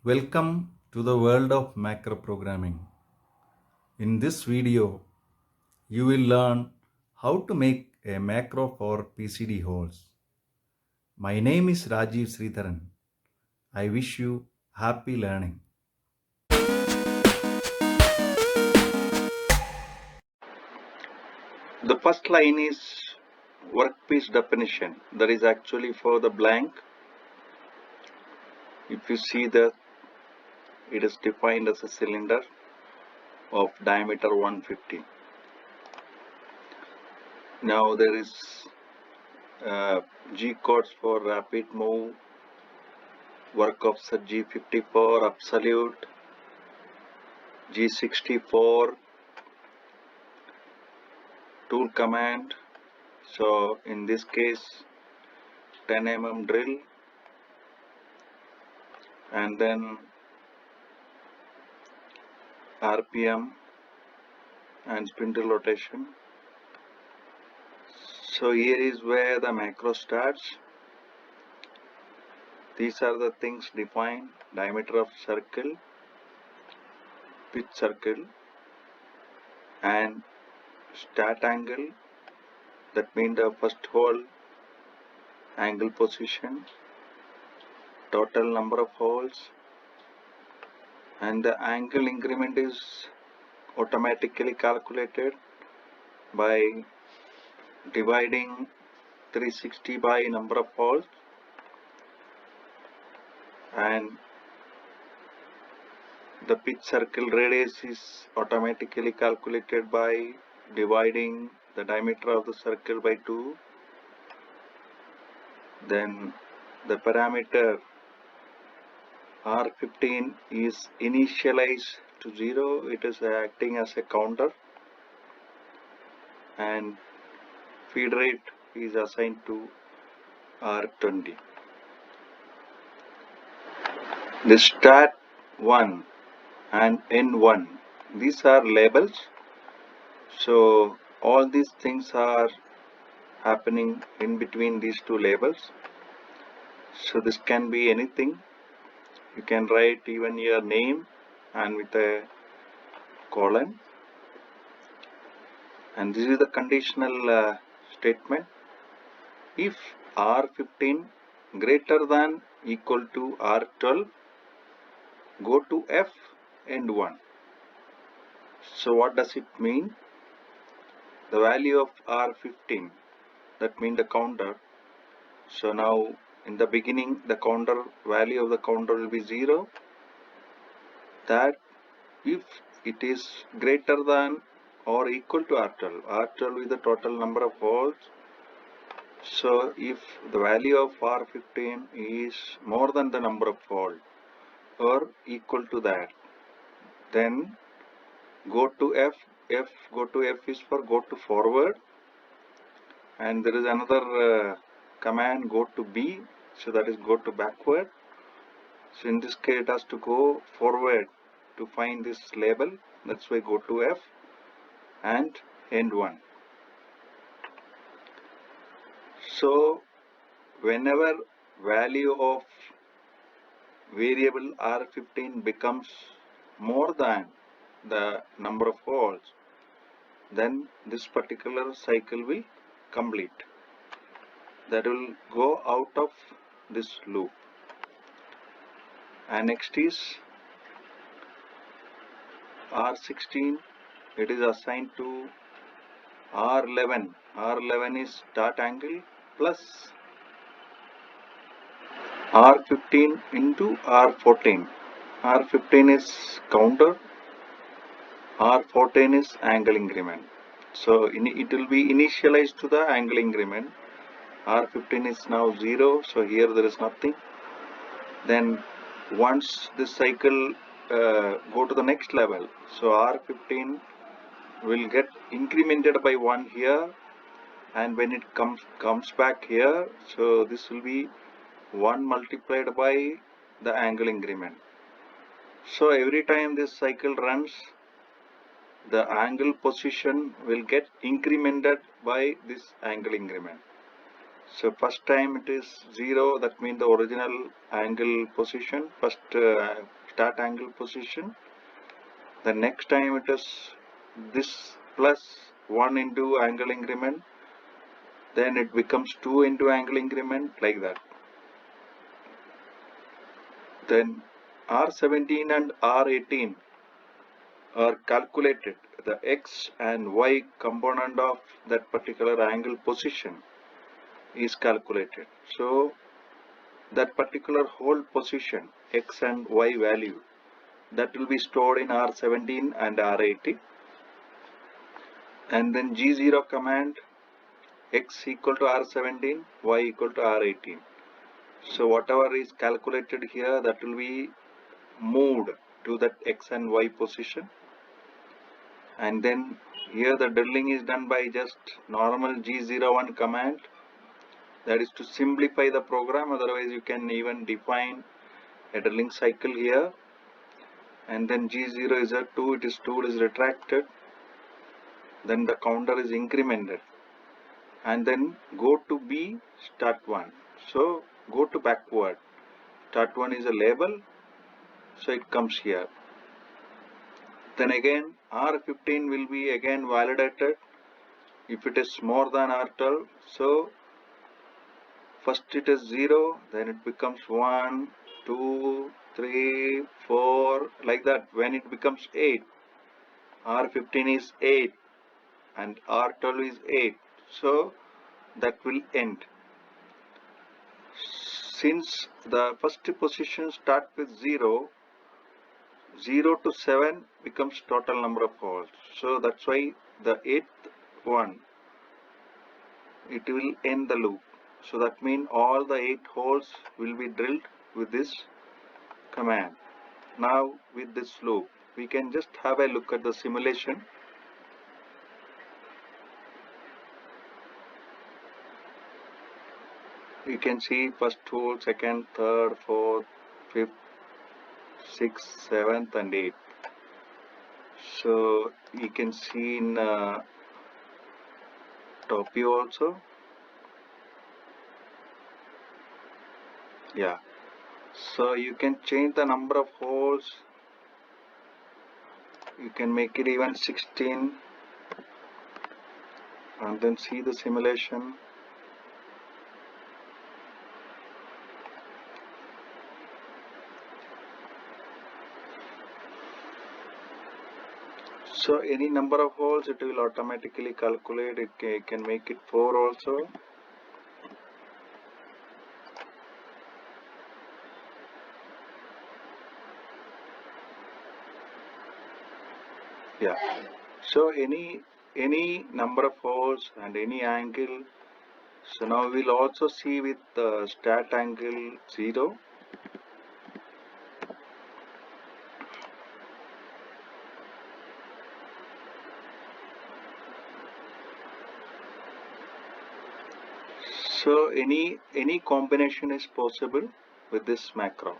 Welcome to the world of macro programming. In this video, you will learn how to make a macro for PCD holes. My name is Rajeev Sreedharan. I wish you happy learning. The first line is workpiece definition. That is actually for the blank. If you see that it is defined as a cylinder of diameter 150. Now there is G codes for rapid move, work offset G54, absolute, G64, tool command. So in this case 10 mm drill, and then RPM and spindle rotation. So here is where the macro starts. These are the things defined: diameter of circle, pitch circle, and start angle, that means the first hole angle position, total number of holes, and the angle increment is automatically calculated by dividing 360 by number of holes, and the pitch circle radius is automatically calculated by dividing the diameter of the circle by 2. Then the parameter R15 is initialized to 0. It is acting as a counter, and feed rate is assigned to R20. The start 1 and end 1, these are labels. So all these things are happening in between these two labels. So this can be anything. You can write even your name and with a colon. And this is the conditional statement. If R15 greater than equal to R12, go to F and 1. So what does it mean? The value of R15, that means the counter. So now in the beginning the counter value of the counter will be 0. That if it is greater than or equal to R12, R12 is the total number of holes. So if the value of R15 is more than the number of holes or equal to that, then go to F. Go to F is for go to forward, and there is another command, go to B, so that is go to backward. So in this case it has to go forward to find this label, that's why go to F and end 1. So whenever value of variable R15 becomes more than the number of holes, then this particular cycle will complete. That will go out of this loop. And next is R16. It is assigned to R11. R11 is start angle plus R15 into R14. R15 is counter, R14 is angle increment. So it will be initialized to the angle increment. R15 is now 0, so here there is nothing. Then once this cycle go to the next level, so R15 will get incremented by 1 here, and when it comes back here, so this will be 1 multiplied by the angle increment. So every time this cycle runs, the angle position will get incremented by this angle increment. So first time it is 0, that means the original angle position, first start angle position. The next time it is this plus 1 into angle increment, then it becomes 2 into angle increment, like that. Then R17 and R18 are calculated. The X and Y component of that particular angle position is calculated. So that particular hole position, X and Y value, that will be stored in R17 and R18. And then G0 command, X equal to R17, Y equal to R18. So whatever is calculated here, that will be moved to that X and Y position. And then here the drilling is done by just normal G01 command. That is to simplify the program, otherwise you can even define a drilling cycle here. And then G0 is a 2, it is 2 is retracted. Then the counter is incremented. And then go to B, start 1. So go to backward. Start 1 is a label, so it comes here. Then again R15 will be again validated if it is more than R12. So first it is 0, then it becomes 1, 2, 3, 4, like that. When it becomes 8, R15 is 8 and R12 is 8. So that will end. Since the first position start with 0, 0 to 7 becomes total number of holes. So that's why the 8th one, it will end the loop. So that means all the 8 holes will be drilled with this command. Now with this loop, we can just have a look at the simulation. You can see first hole, second, third, fourth, fifth, 6th, 7th and 8th. So you can see in top view also. Yeah. So you can change the number of holes. You can make it even 16 and then see the simulation. So any number of holes it will automatically calculate. It can make it 4 also. Yeah. So any number of holes and any angle. So now we'll also see with the start angle 0. So any combination is possible with this macro.